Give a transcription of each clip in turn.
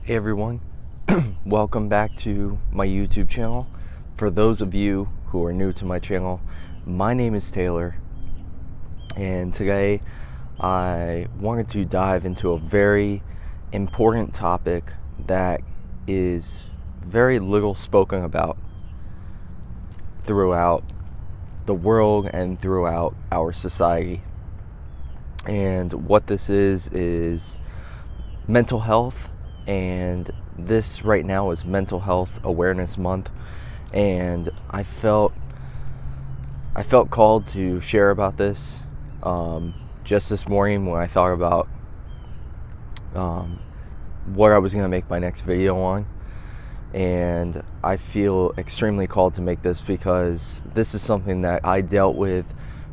Hey everyone, welcome back to my YouTube channel. For those of you who are new to my channel, my name is Taylor, and today I wanted to dive into a very important topic that is very little spoken about throughout the world and throughout our society. And what this is mental health. And this right now is Mental Health Awareness Month, and I felt called to share about this just this morning when I thought about what I was going to make my next video on. And I feel extremely called to make this because this is something that I dealt with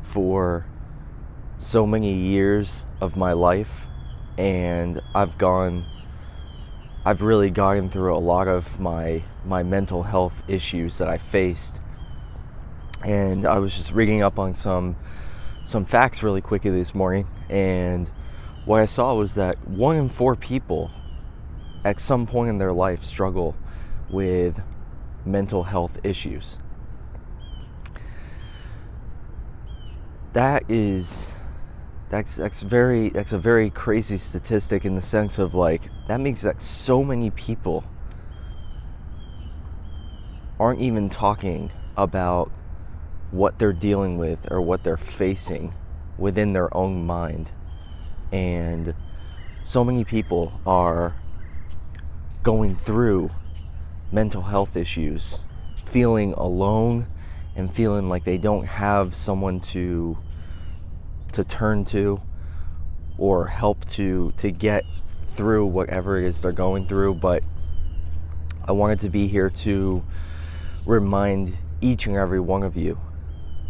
for so many years of my life, and I've really gotten through a lot of my mental health issues that I faced. And I was just reading up on some facts really quickly this morning, and what I saw was that 1 in 4 people at some point in their life struggle with mental health issues. That's a very crazy statistic, in the sense of, like, that means that so many people aren't even talking about what they're dealing with or what they're facing within their own mind. And so many people are going through mental health issues, feeling alone and feeling like they don't have someone to turn to or help to get through whatever it is they're going through. But I wanted to be here to remind each and every one of you,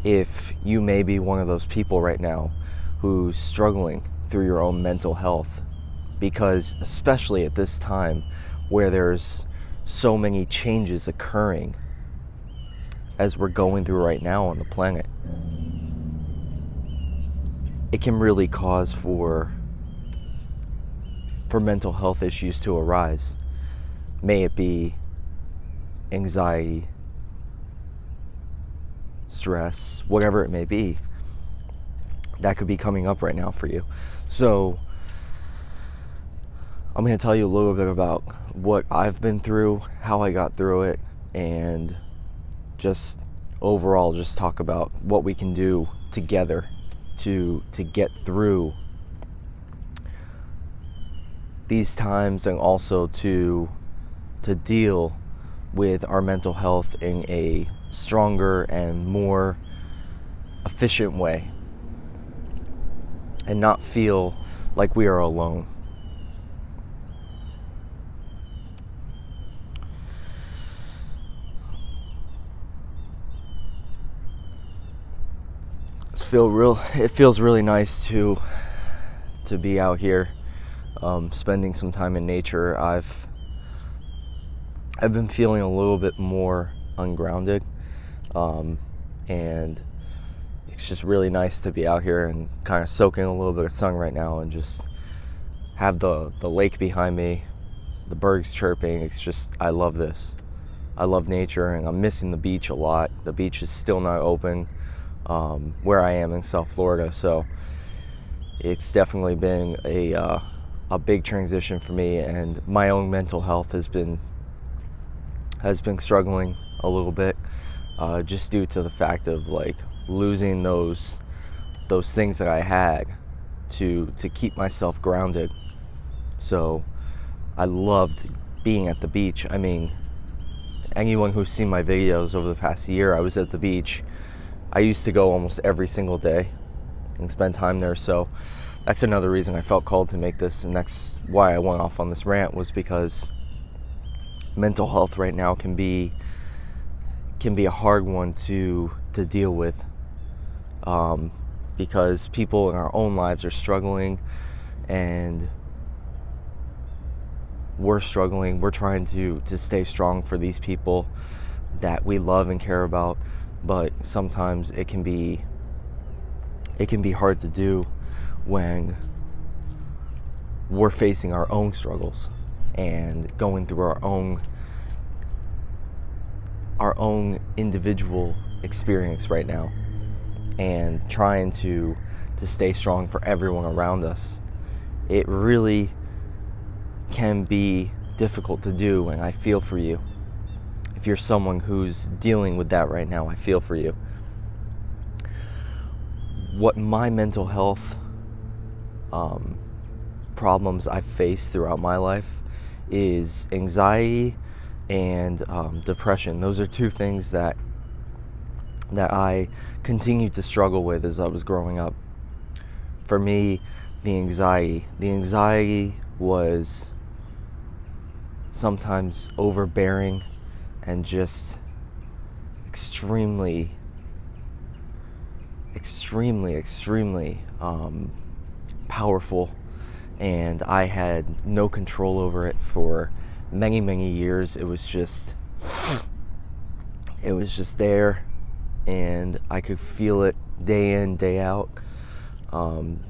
if you may be one of those people right now who's struggling through your own mental health, because especially at this time where there's so many changes occurring as we're going through right now on the planet, it can really cause for mental health issues to arise. May it be anxiety, stress, whatever it may be, that could be coming up right now for you. So I'm going to tell you a little bit about what I've been through, how I got through it, and just overall just talk about what we can do together to get through these times, and also to deal with our mental health in a stronger and more efficient way, and not feel like we are alone. It feels really nice to be out here, spending some time in nature. I've been feeling a little bit more ungrounded, and it's just really nice to be out here and kind of soaking a little bit of sun right now, and just have the lake behind me, the birds chirping. It's just, I love this. I love nature, and I'm missing the beach a lot. The beach is still not open where I am in South Florida, so it's definitely been a big transition for me, and my own mental health has been struggling a little bit, just due to the fact of, like, losing those things that I had to keep myself grounded. So I loved being at the beach. I mean, anyone who's seen my videos over the past year, I was at the beach. I used to go almost every single day and spend time there. So that's another reason I felt called to make this, and that's why I went off on this rant, was because mental health right now can be a hard one to deal with, because people in our own lives are struggling, and we're struggling. We're trying to stay strong for these people that we love and care about, but sometimes it can be hard to do when we're facing our own struggles. and going through our own individual experience right now, and trying to stay strong for everyone around us. It really can be difficult to do, and I feel for you. If you're someone who's dealing with that right now, I feel for you. What my mental health problems I've faced throughout my life is anxiety and depression. Those are two things that I continued to struggle with as I was growing up. For me, the anxiety was sometimes overbearing and just extremely powerful, and I had no control over it for many years. It was just there, and I could feel it day in, day out,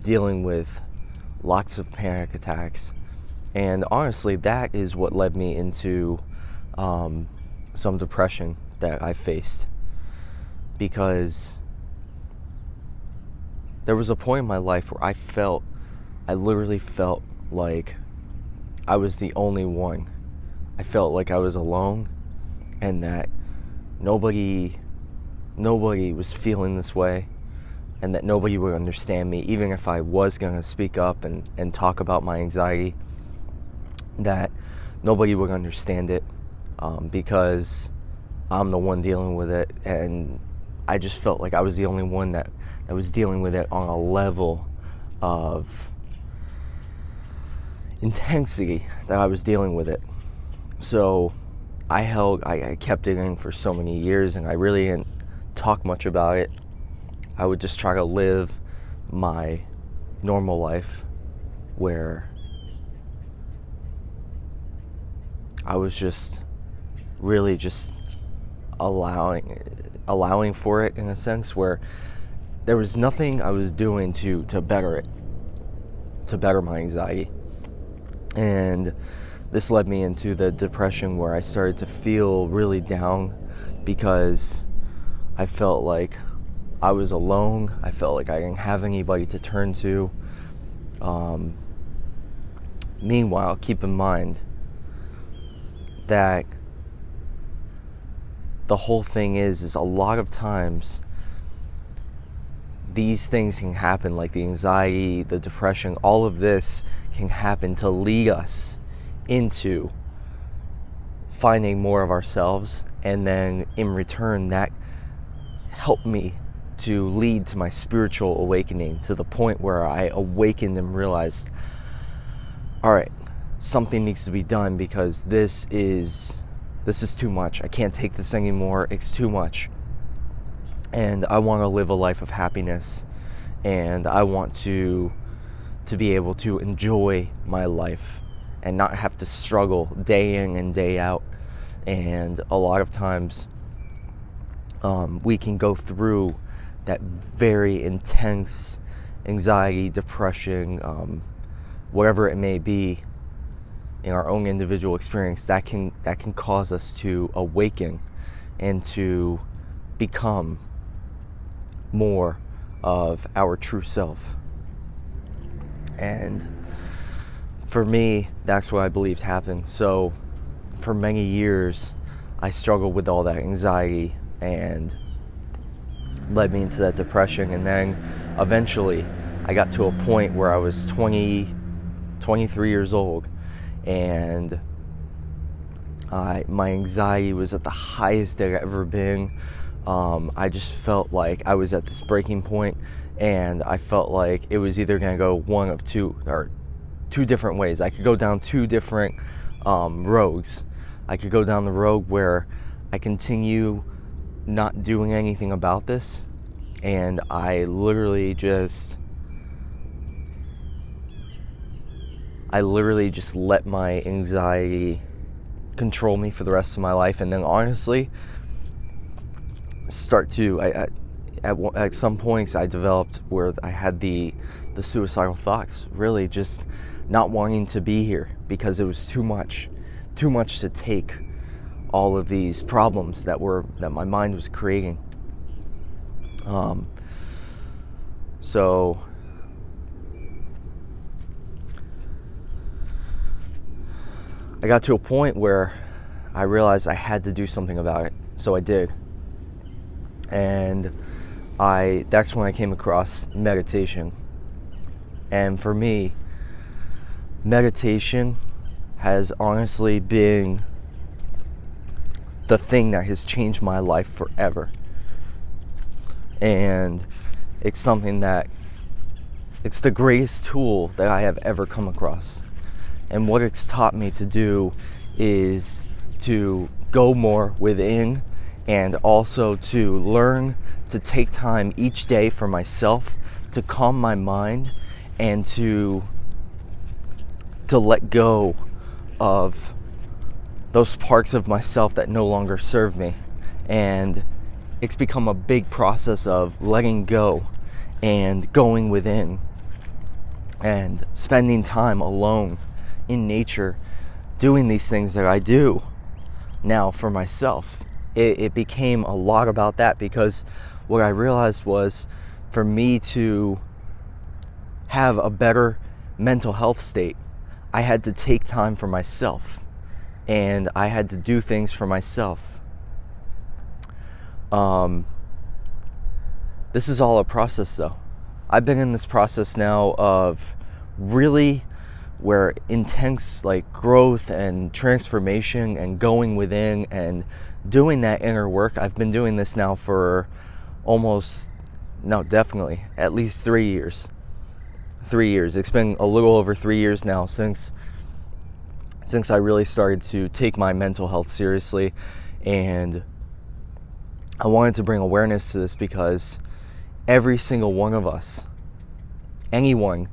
dealing with lots of panic attacks. And honestly, that is what led me into some depression that I faced, because there was a point in my life where I literally felt like I was the only one. I felt like I was alone, and that nobody was feeling this way, and that nobody would understand me, even if I was going to speak up and talk about my anxiety, that nobody would understand it, because I'm the one dealing with it, and I just felt like I was the only one that was dealing with it on a level of intensity that I was dealing with it. So I kept it in for so many years, and I really didn't talk much about it. I would just try to live my normal life where I was just really just allowing for it, in a sense, where there was nothing I was doing to better it, to better my anxiety. And this led me into the depression, where I started to feel really down because I felt like I was alone. I felt like I didn't have anybody to turn to. Meanwhile, keep in mind that the whole thing is a lot of times these things can happen, like the anxiety, the depression, all of this can happen to lead us into finding more of ourselves, and then in return that helped me to lead to my spiritual awakening, to the point where I awakened and realized, all right, something needs to be done, because this is too much. I can't take this anymore. It's too much. And I want to live a life of happiness, and I want to be able to enjoy my life and not have to struggle day in and day out. And a lot of times we can go through that very intense anxiety, depression, whatever it may be, in our own individual experience, that can cause us to awaken and to become more of our true self. And for me, that's what I believed happened. So for many years, I struggled with all that anxiety, and led me into that depression. And then eventually I got to a point where I was 23 years old, and my anxiety was at the highest it had ever been. I just felt like I was at this breaking point, and I felt like it was either going to go one of two different ways. I could go down two different roads. I could go down the road where I continue not doing anything about this, and I literally just let my anxiety control me for the rest of my life, and then honestly start to at some points I developed where I had the suicidal thoughts, really just not wanting to be here because it was too much to take all of these problems that my mind was creating. So I got to a point where I realized I had to do something about it. So I did. And that's when I came across meditation. And for me, meditation has honestly been the thing that has changed my life forever. And it's something it's the greatest tool that I have ever come across. And what it's taught me to do is to go more within, and also to learn to take time each day for myself, to calm my mind, and to let go of those parts of myself that no longer serve me. And it's become a big process of letting go and going within and spending time alone in nature, doing these things that I do now for myself. It became a lot about that, because what I realized was, for me to have a better mental health state, I had to take time for myself, and I had to do things for myself. This is all a process, though. I've been in this process now of really where intense growth and transformation and going within and doing that inner work. I've been doing this now for definitely at least 3 years. 3 years. It's been a little over 3 years now since I really started to take my mental health seriously. And I wanted to bring awareness to this, because every single one of us, anyone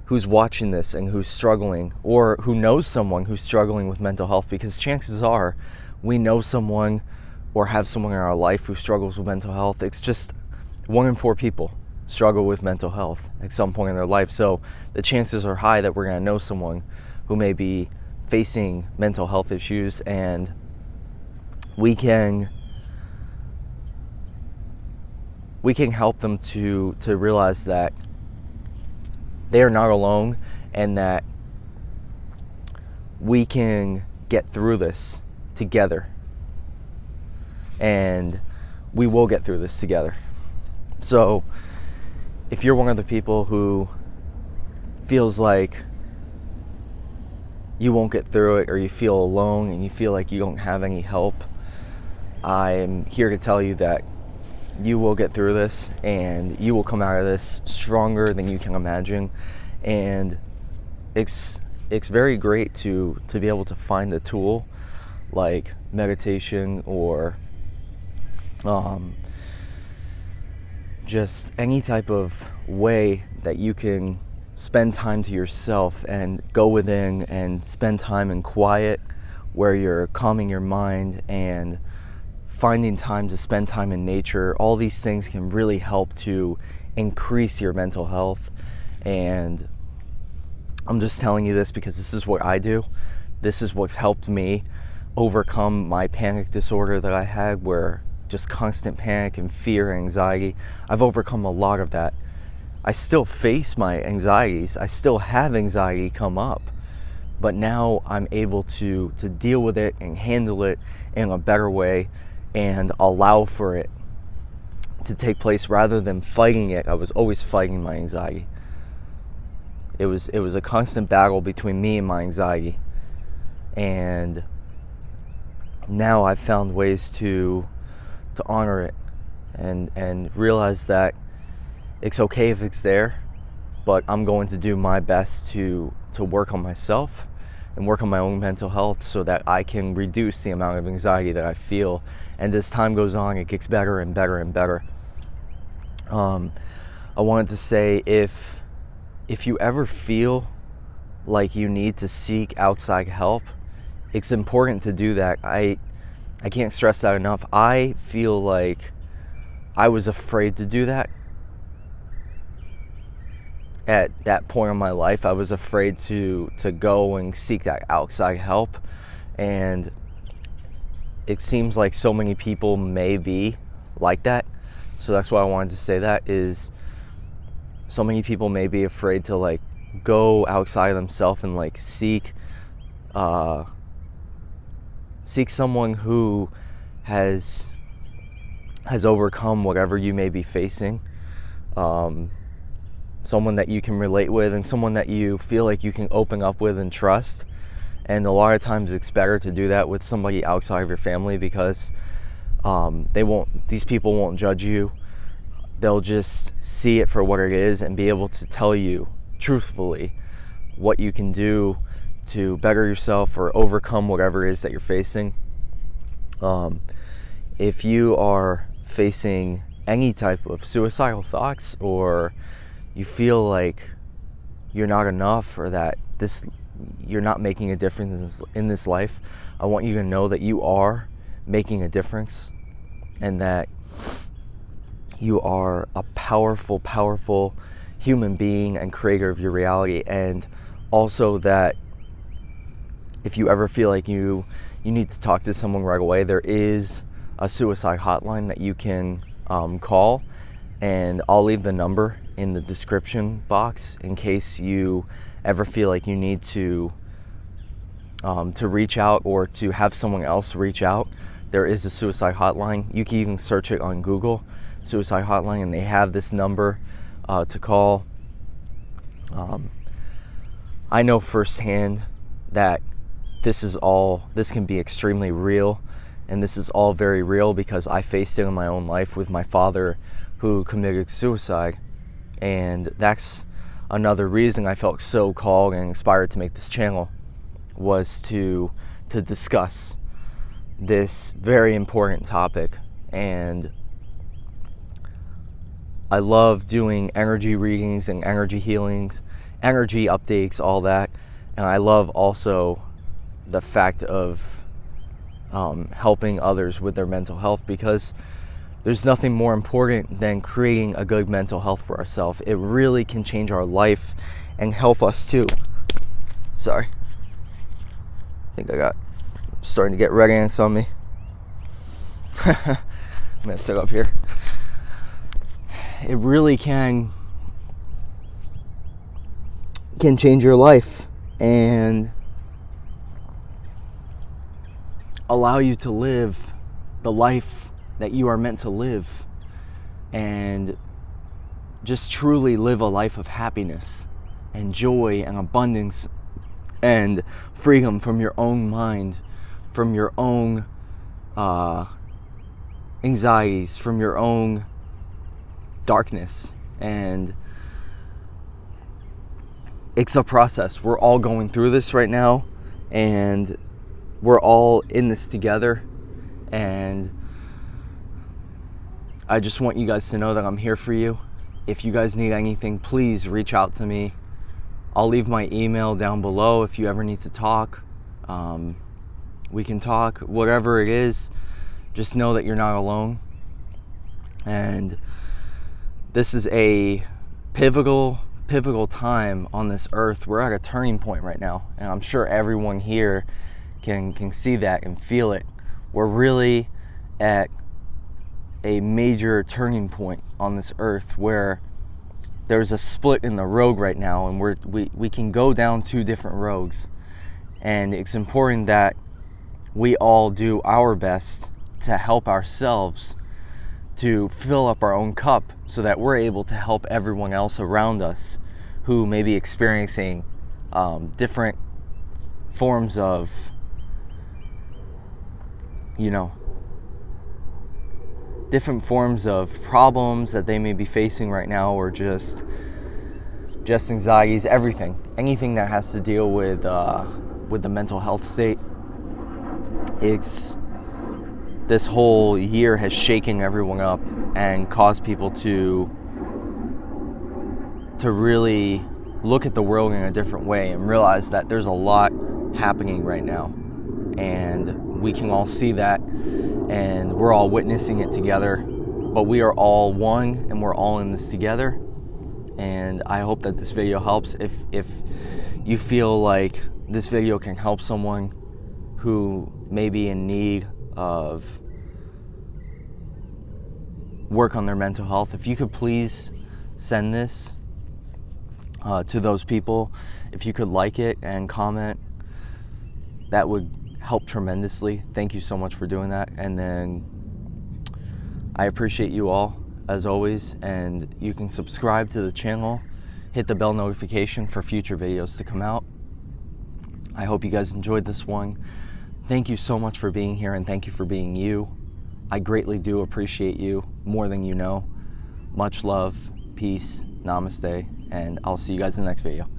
who's watching this and who's struggling, or who knows someone who's struggling with mental health, because chances are we know someone or have someone in our life who struggles with mental health. It's just 1 in 4 people struggle with mental health at some point in their life. So the chances are high that we're going to know someone who may be facing mental health issues, and we can help them to realize that they are not alone, and that we can get through this together, and we will get through this together. So if you're one of the people who feels like you won't get through it, or you feel alone and you feel like you don't have any help, I'm here to tell you that you will get through this, and you will come out of this stronger than you can imagine. And it's very great to be able to find a tool like meditation, or just any type of way that you can spend time to yourself and go within and spend time in quiet, where you're calming your mind and finding time to spend time in nature. All these things can really help to increase your mental health. And I'm just telling you this because this is what I do. This is what's helped me overcome my panic disorder that I had, where just constant panic and fear and anxiety. I've overcome a lot of that. I still face my anxieties. I still have anxiety come up. But now I'm able to deal with it and handle it in a better way, and allow for it to take place rather than fighting it. I was always fighting my anxiety. It was a constant battle between me and my anxiety. And now I've found ways to honor it and realize that it's okay if it's there, but I'm going to do my best to work on myself and work on my own mental health, so that I can reduce the amount of anxiety that I feel. And as time goes on, it gets better and better and better. I wanted to say, if you ever feel like you need to seek outside help, it's important to do that. I can't stress that enough. I feel like I was afraid to do that. at that point in my life, I was afraid to go and seek that outside help. And it seems like so many people may be like that. So that's why I wanted to say that, is so many people may be afraid to like go outside themselves and like seek someone who has overcome whatever you may be facing, someone that you can relate with, and someone that you feel like you can open up with and trust. And a lot of times it's better to do that with somebody outside of your family, because these people won't judge you. They'll just see it for what it is and be able to tell you truthfully what you can do to better yourself or overcome whatever it is that you're facing. If you are facing any type of suicidal thoughts, or you feel like you're not enough, or that you're not making a difference in this life, I want you to know that you are making a difference, and that you are a powerful, powerful human being and creator of your reality. And also that if you ever feel like you need to talk to someone right away, there is a suicide hotline that you can call, and I'll leave the number in the description box in case you ever feel like you need to reach out, or to have someone else reach out. There is a suicide hotline. You can even search it on Google, suicide hotline, and they have this number to call. I know firsthand that this can be extremely real, and this is all very real because I faced it in my own life with my father, who committed suicide. And that's another reason I felt so called and inspired to make this channel, was to discuss this very important topic. And I love doing energy readings and energy healings, energy updates, all that. And I love also the fact of helping others with their mental health, because there's nothing more important than creating a good mental health for ourselves. It really can change our life and help us too. Sorry. I think starting to get red ants on me. I'm gonna sit up here. It really can change your life and allow you to live the life that you are meant to live, and just truly live a life of happiness and joy and abundance and freedom from your own mind, from your own anxieties, from your own darkness. And it's a process. We're all going through this right now, and we're all in this together. And I just want you guys to know that I'm here for you. If you guys need anything, please reach out to me. I'll leave my email down below if you ever need to talk. We can talk, whatever it is. Just know that you're not alone. And this is a pivotal time on this earth. We're at a turning point right now, and I'm sure everyone here can see that and feel it. We're really at a major turning point on this earth, where there's a split in the road right now, and we can go down two different roads. And it's important that we all do our best to help ourselves to fill up our own cup, so that we're able to help everyone else around us who may be experiencing different forms of, different forms of problems that they may be facing right now, or just anxieties, anything that has to deal with the mental health state. This whole year has shaken everyone up and caused people to really look at the world in a different way, and realize that there's a lot happening right now, and we can all see that, and we're all witnessing it together. But we are all one, and we're all in this together. and I hope that this video helps. If you feel like this video can help someone who may be in need of work on their mental health, if you could please send this to those people. If you could like it and comment, that would help tremendously. Thank you so much for doing that. And then I appreciate you all as always, and you can subscribe to the channel, hit the bell notification for future videos to come out. I hope you guys enjoyed this one. Thank you so much for being here, and thank you for being you. I greatly do appreciate you more than you know. Much love, peace, namaste, and I'll see you guys in the next video.